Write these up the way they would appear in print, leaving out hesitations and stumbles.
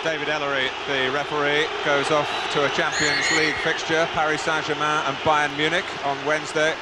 David Ellery, the referee, goes off to a Champions League fixture, Paris Saint-Germain and Bayern Munich on Wednesday,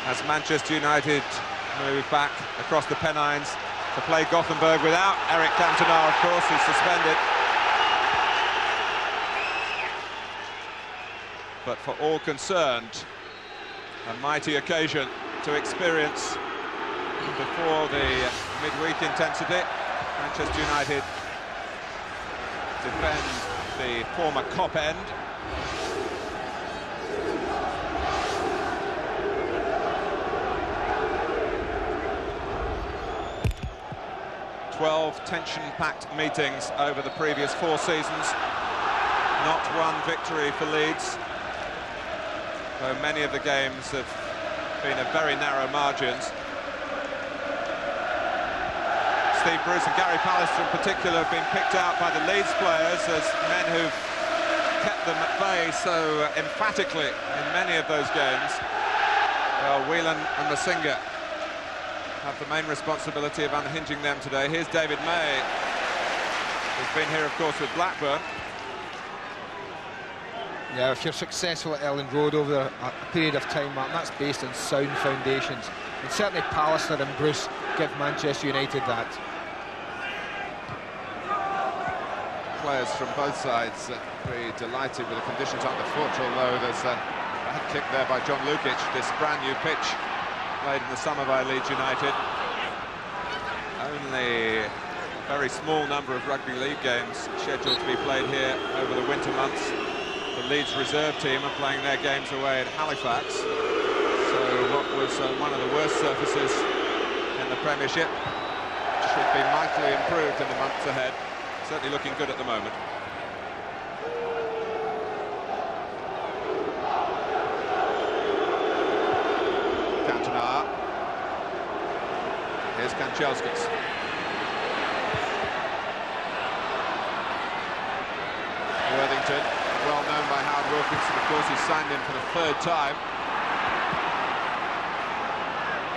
as Manchester United move back across the Pennines to play Gothenburg without Eric Cantona, of course, who's suspended. But for all concerned, a mighty occasion to experience before the midweek intensity. Manchester United defend the former Kop end. "12 tension-packed meetings over the previous 4 seasons. Not one victory for Leeds, though many of the games have been of very narrow margins. Steve Bruce and Gary Pallister in particular have been picked out by the Leeds players as men who've kept them at bay so emphatically in many of those games. Well, Whelan and Masinga have the main responsibility of unhinging them today. Here's David May, who's been here, of course, with Blackburn. Yeah, if you're successful at Ellen Road over a period of time, Martin, that's based on sound foundations. And certainly Pallister and Bruce give Manchester United that. Players from both sides pretty delighted with the conditions underfoot, although there's a bad kick there by John Lukic. This brand new pitch played in the summer by Leeds United. Only a very small number of rugby league games scheduled to be played here over the winter months. The Leeds reserve team are playing their games away at Halifax. So what was one of the worst surfaces in the Premiership should be mightily improved in the months ahead. Certainly looking good at the moment. Cantona. Here's Kanchelskis. Worthington, well known by Howard Wilkinson, of course. He's signed him for the 3rd time.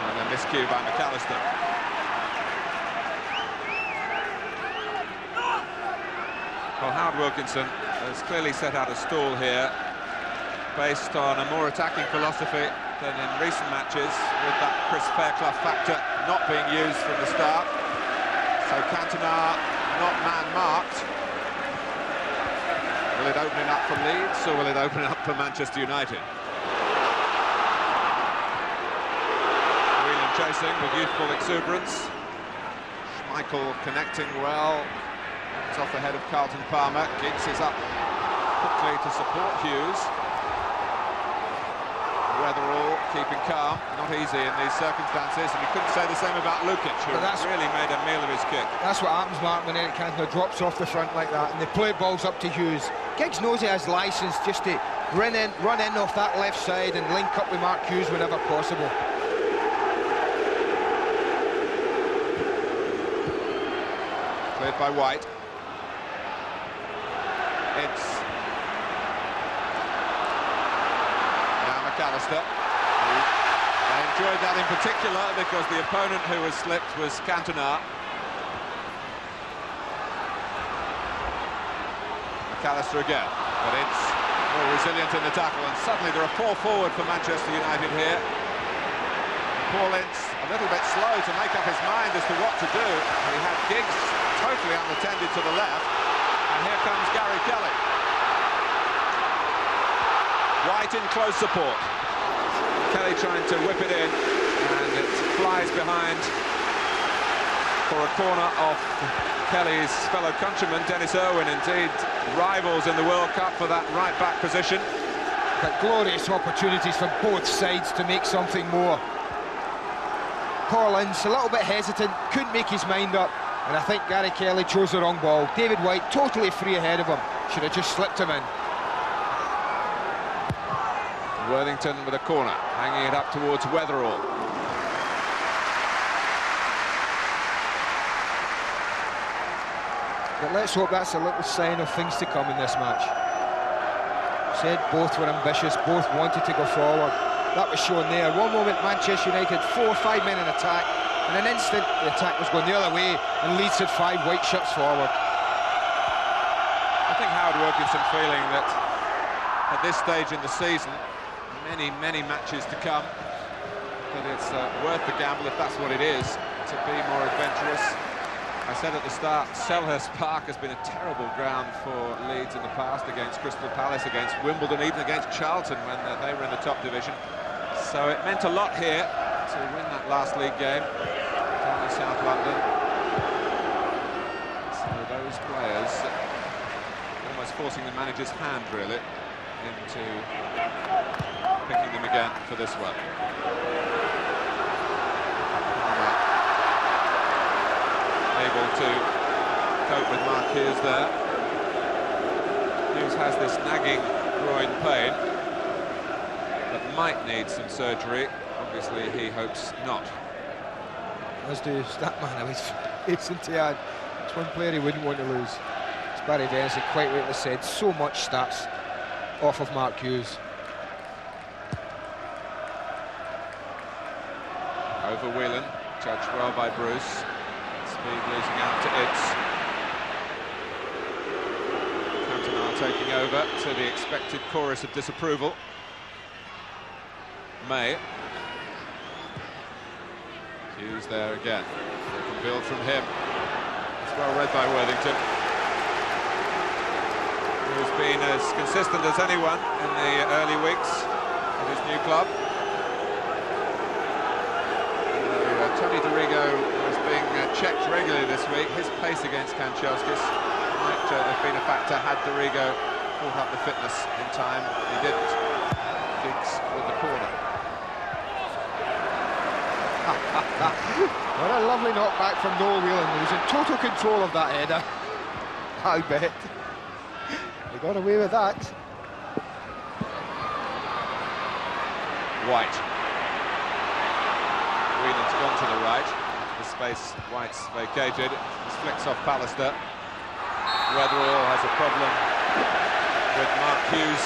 And a miscue by McAllister. Well, Howard Wilkinson has clearly set out a stall here based on a more attacking philosophy than in recent matches, with that Chris Fairclough factor not being used from the start. So Cantona not man-marked. Will it open it up for Leeds, or will it open it up for Manchester United? Whelan chasing with youthful exuberance. Schmeichel connecting well. It's off the head of Carlton Palmer. Giggs is up quickly to support Hughes. Weatherall keeping calm, not easy in these circumstances, and you couldn't say the same about Lukic, who really made a meal of his kick. That's what happens, Mark, when Eric Cantona drops off the front like that, and they play balls up to Hughes. Giggs knows he has licence just to run in off that left side and link up with Mark Hughes whenever possible. Cleared by White. It's now McAllister. I enjoyed that in particular because the opponent who was slipped was Cantona. McAllister again, but it's more resilient in the tackle, and suddenly there are 4 forward for Manchester United here. Paul Ince a little bit slow to make up his mind as to what to do. He had Giggs totally unattended to the left, and here comes Gary Kelly. White in close support. Kelly trying to whip it in, and it flies behind for a corner off Kelly's fellow countryman, Dennis Irwin. Indeed, rivals in the World Cup for that right-back position. But glorious opportunities for both sides to make something more. Paul Ince a little bit hesitant, couldn't make his mind up, and I think Gary Kelly chose the wrong ball. David White totally free ahead of him, should have just slipped him in. Worthington with a corner, hanging it up towards Weatherall. But let's hope that's a little sign of things to come in this match. Said both were ambitious, both wanted to go forward. That was shown there. One moment Manchester United 4 or 5 men in attack, in an instant the attack was going the other way and Leeds had 5 white shirts forward. think Howard Wilkinson feeling that at this stage in the season, many matches to come, that it's worth the gamble, if that's what it is, to be more adventurous. I said at the start, Selhurst Park has been a terrible ground for Leeds in the past, against Crystal Palace, against Wimbledon, even against Charlton when they were in the top division. So it meant a lot here to win that last league game down in South London. So those players almost forcing the manager's hand, really, into picking them again for this one. Able to cope with Mark Hughes there. Hughes has this nagging groin pain that might need some surgery. Obviously, he hopes not. As do Statman, it's Tiad. It's one player he wouldn't want to lose. It's Barry Dennis, quite rightly said, so much stats off of Mark Hughes. Over Whelan, judged well by Bruce. Speed losing out to Idds. Cantona taking over to the expected chorus of disapproval. May. Hughes there again. They can build from him. It's well read by Worthington, who's been as consistent as anyone in the early weeks of his new club. Tony Dorigo was being checked regularly this week. His pace against Kanchelskis might have been a factor had Dorigo pulled up the fitness in time. He didn't. Giggs with the corner. What a lovely knockback from Noel Whelan. He was in total control of that header. I bet. He got away with that. White. Whelan's gone to the right. The space White's vacated. This flicks off Pallister. Weatherall has a problem with Mark Hughes,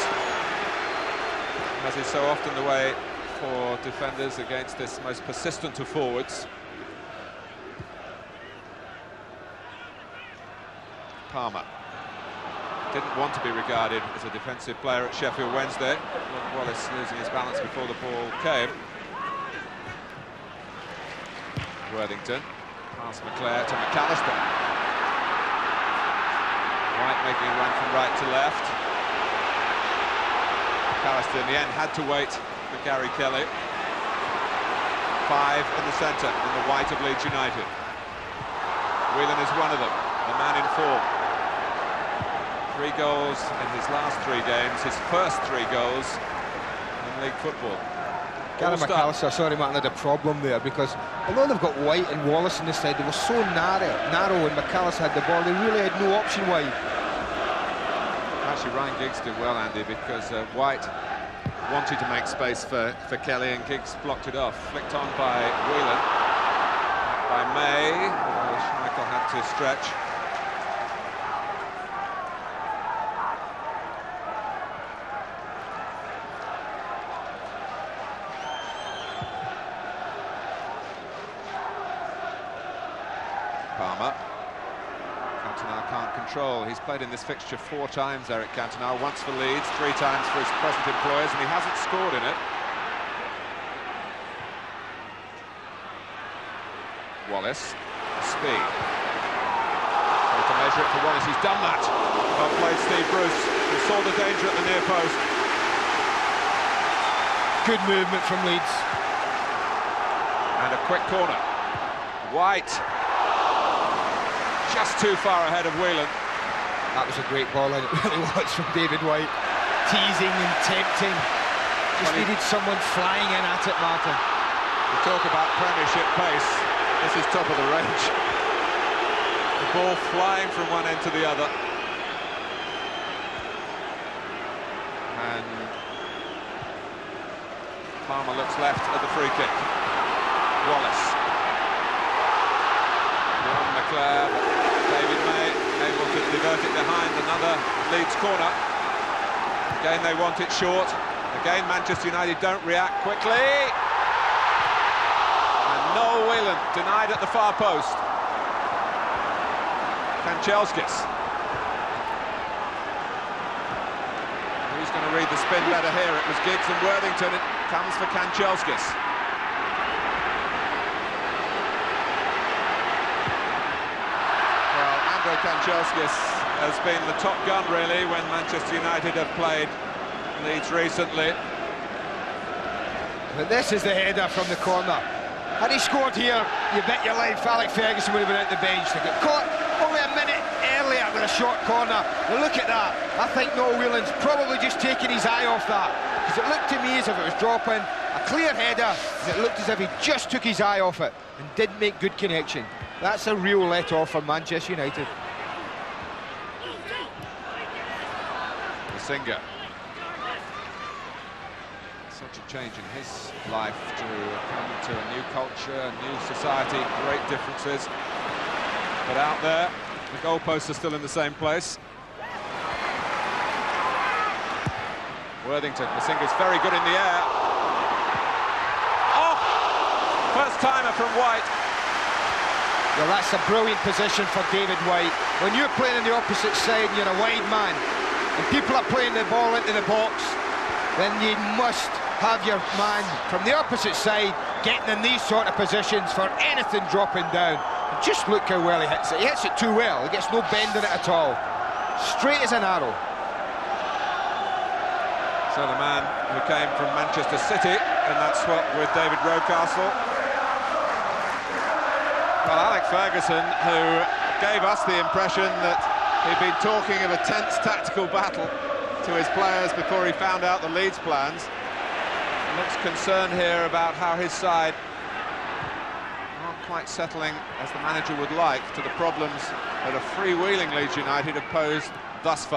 as is so often the way for defenders against this most persistent of forwards. Palmer didn't want to be regarded as a defensive player at Sheffield Wednesday. Wallace losing his balance before the ball came. Worthington, past McClare to McAllister. White making a run from right to left. McAllister in the end had to wait for Gary Kelly. 5 in the centre in the white of Leeds United. Whelan is one of them, the man in form. 3 goals in his last 3 games, his first 3 goals in league football. Gary McAllister, sorry Martin, had a problem there because although they've got White and Wallace on the side, they were so narrow when McAllister had the ball, they really had no option wide. Actually, Ryan Giggs did well, Andy, because White wanted to make space for Kelly and Giggs blocked it off. Flicked on by Whelan, by May, Schmeichel had to stretch. Palmer. Cantona can't control. He's played in this fixture 4 times, Eric Cantona, once for Leeds, 3 times for his present employers, and he hasn't scored in it. Wallace, speed. To measure it for Wallace, he's done that. Well played, Steve Bruce, who saw the danger at the near post. Good movement from Leeds. And a quick corner. White. Just too far ahead of Whelan. That was a great ball, and it really was, from David White. Teasing and tempting. Just needed someone flying in at it, Martin. You talk about Premiership pace. This is top of the range. The ball flying from one end to the other. And Palmer looks left at the free kick. Wallace. Beyond McClare, but David May able to divert it behind another Leeds corner. Again they want it short. Again Manchester United don't react quickly. And Noel Whelan denied at the far post. Kanchelskis. going to read the spin better here. It was Giggs and Worthington. It comes for Kanchelskis. Well, Andrei Kanchelskis has been the top gun, really, when Manchester United have played Leeds recently. But this is the header from the corner. Had he scored here, you bet your life Alex Ferguson would have been at the bench. They got caught only a minute earlier with a short corner. But look at that. I think Noel Whelan's probably just taken his eye off that, because it looked to me as if it was dropping. A clear header, and it looked as if he just took his eye off it and didn't make good connection. That's a real let-off for Manchester United. Singer. Such a change in his life to come to a new culture, a new society, great differences. But out there, the goalposts are still in the same place. Worthington, Masinga's very good in the air. Oh! First timer from White. Well, that's a brilliant position for David White. When you're playing on the opposite side and you're a wide man, and people are playing the ball into the box, then you must have your man from the opposite side getting in these sort of positions for anything dropping down. And just look how well he hits it. He hits it too well. He gets no bend in it at all. Straight as an arrow. So the man who came from Manchester City in that swap with David Rocastle. Well, Alex Ferguson, who gave us the impression that he'd been talking of a tense tactical battle to his players before he found out the Leeds plans. He looks concerned here about how his side aren't quite settling as the manager would like to the problems that a freewheeling Leeds United have posed thus far.